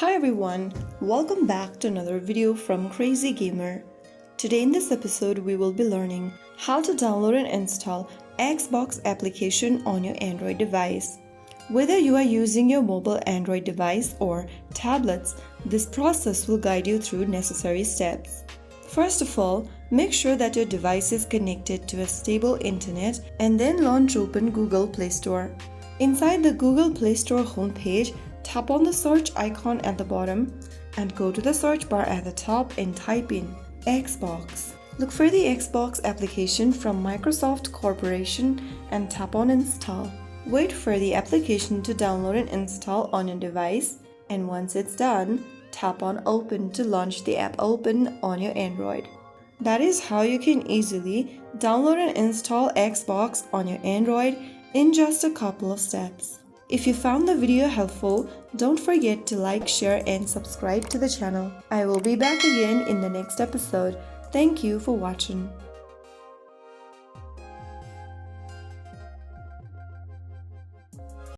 Hi everyone, welcome back to another video from Crazy Gamer. Today in this episode we will be learning how to download and install Xbox application on your Android device. Whether you are using your mobile Android device or tablets, this process will guide you through necessary steps. First of all, make sure that your device is connected to a stable internet and then launch open Google Play Store. Inside the Google Play Store homepage, tap on the search icon at the bottom and go to the search bar at the top and type in Xbox. Look for the Xbox application from Microsoft Corporation and tap on Install. Wait for the application to download and install on your device, and once it's done, tap on Open to launch the app open on your Android. That is how you can easily download and install Xbox on your Android in just a couple of steps. If you found the video helpful, don't forget to like, share and subscribe to the channel. I will be back again in the next episode. Thank you for watching.